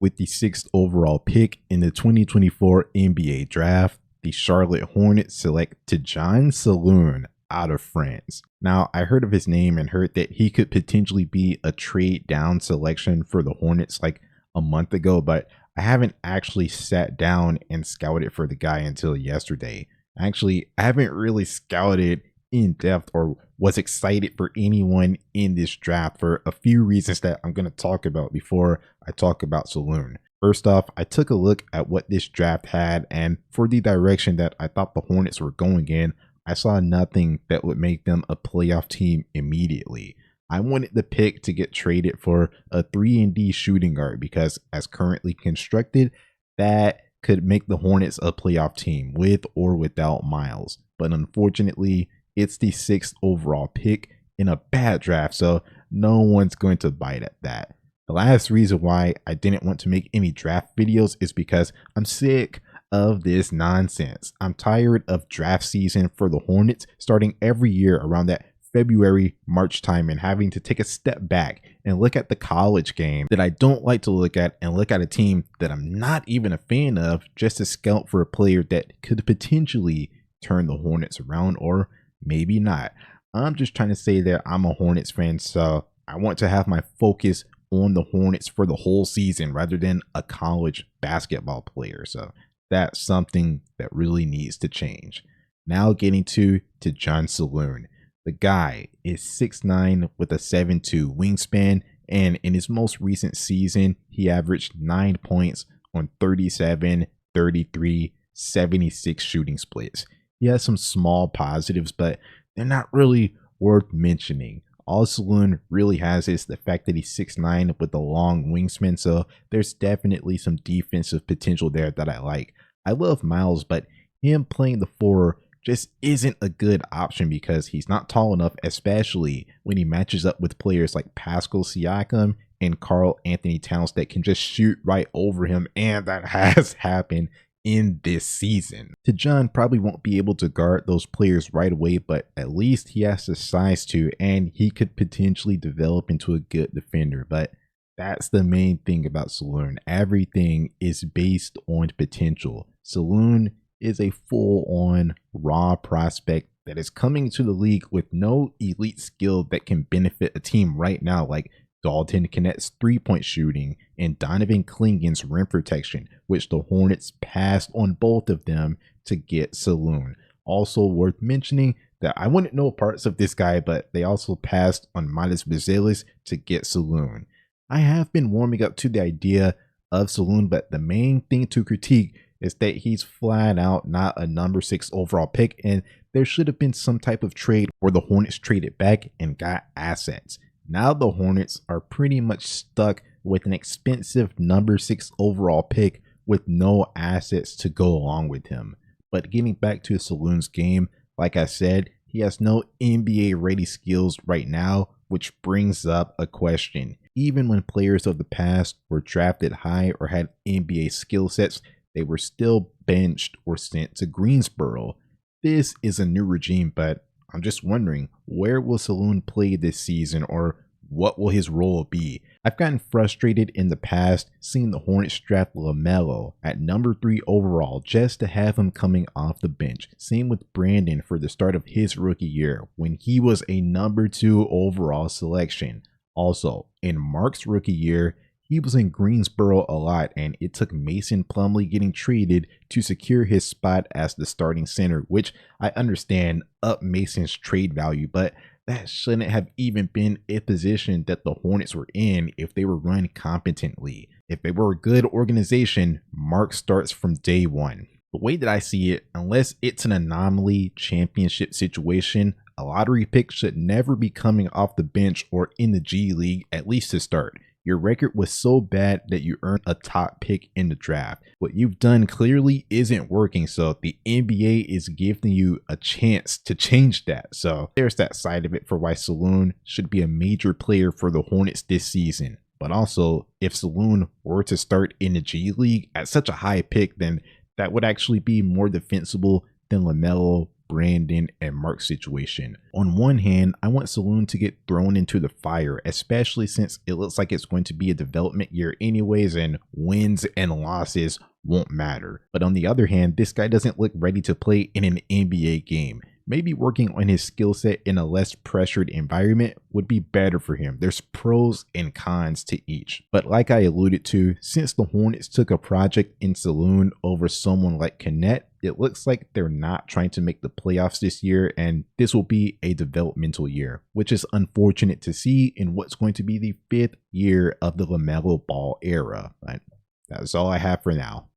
with the 6th overall pick in the 2024 NBA draft, the Charlotte Hornets select Tidjane Salaün out of France. Now, I heard of his name and heard that he could potentially be a trade down selection for the Hornets like a month ago, but I haven't actually sat down and scouted for the guy until yesterday. Actually, I haven't really scouted in depth or was excited for anyone in this draft for a few reasons that I'm going to talk about before I talk about Salaün. First off, I took a look at what this draft had, and for the direction that I thought the Hornets were going in, I saw nothing that would make them a playoff team immediately. I wanted the pick to get traded for a 3-and-D shooting guard because as currently constructed, that could make the Hornets a playoff team with or without Miles. But unfortunately, it's the 6th overall pick in a bad draft, so no one's going to bite at that. The last reason why I didn't want to make any draft videos is because I'm sick of this nonsense. I'm tired of draft season for the Hornets starting every year around that February, March time and having to take a step back and look at the college game that I don't like to look at and look at a team that I'm not even a fan of just to scout for a player that could potentially turn the Hornets around or maybe not. I'm just trying to say that I'm a Hornets fan, so I want to have my focus on the Hornets for the whole season rather than a college basketball player. So that's something that really needs to change. Now getting to Tidjane Salaün. The guy is 6'9" with a 7'2" wingspan, and in his most recent season, he averaged 9 points on 37, 33, 76 shooting splits. He has some small positives, but they're not really worth mentioning. All Salaün really has is the fact that he's 6'9" with a long wingspan, so there's definitely some defensive potential there that I like. I love Miles, but him playing the 4 just isn't a good option because he's not tall enough, especially when he matches up with players like Pascal Siakam and Karl Anthony Towns that can just shoot right over him, and that has happened in this season. Tidjane probably won't be able to guard those players right away, but at least he has the size to, and he could potentially develop into a good defender. But that's the main thing about Salaün. Everything is based on potential. Salaün is a full-on raw prospect that is coming to the league with no elite skill that can benefit a team right now, like Dalton Connect's 3-point shooting and Donovan Clingan's rim protection, which the Hornets passed on both of them to get Salaün. Also worth mentioning that I wouldn't know parts of this guy, but they also passed on Miles Bridges to get Salaün. I have been warming up to the idea of Salaün, but the main thing to critique is that he's flat out not a number 6 overall pick, and there should have been some type of trade where the Hornets traded back and got assets. Now the Hornets are pretty much stuck with an expensive number 6 overall pick with no assets to go along with him. But getting back to Salaun's game, like I said, he has no NBA ready skills right now, which brings up a question. Even when players of the past were drafted high or had NBA skill sets, they were still benched or sent to Greensboro. This is a new regime, but I'm just wondering, where will Salaün play this season, or what will his role be? I've gotten frustrated in the past seeing the Hornets draft LaMelo at number 3 overall just to have him coming off the bench. Same with Brandon for the start of his rookie year when he was a number 2 overall selection. Also, in Mark's rookie year, he was in Greensboro a lot, and it took Mason Plumlee getting traded to secure his spot as the starting center, which I understand up Mason's trade value, but that shouldn't have even been a position that the Hornets were in if they were run competently. If they were a good organization, Mark starts from day one. The way that I see it, unless it's an anomaly championship situation, a lottery pick should never be coming off the bench or in the G League, at least to start. Your record was so bad that you earned a top pick in the draft. What you've done clearly isn't working, so the NBA is giving you a chance to change that. So there's that side of it for why Salaün should be a major player for the Hornets this season. But also, if Salaün were to start in the G League at such a high pick, then that would actually be more defensible than LaMelo, Brandon and Mark situation. On one hand, I want Salaun to get thrown into the fire, especially since it looks like it's going to be a development year anyways, and wins and losses won't matter. But on the other hand, this guy doesn't look ready to play in an NBA game. Maybe working on his skill set in a less pressured environment would be better for him. There's pros and cons to each. But like I alluded to, since the Hornets took a project in Salaun over someone like Kenneth, it looks like they're not trying to make the playoffs this year, and this will be a developmental year, which is unfortunate to see in what's going to be the 5th year of the LaMelo Ball era. But that's all I have for now.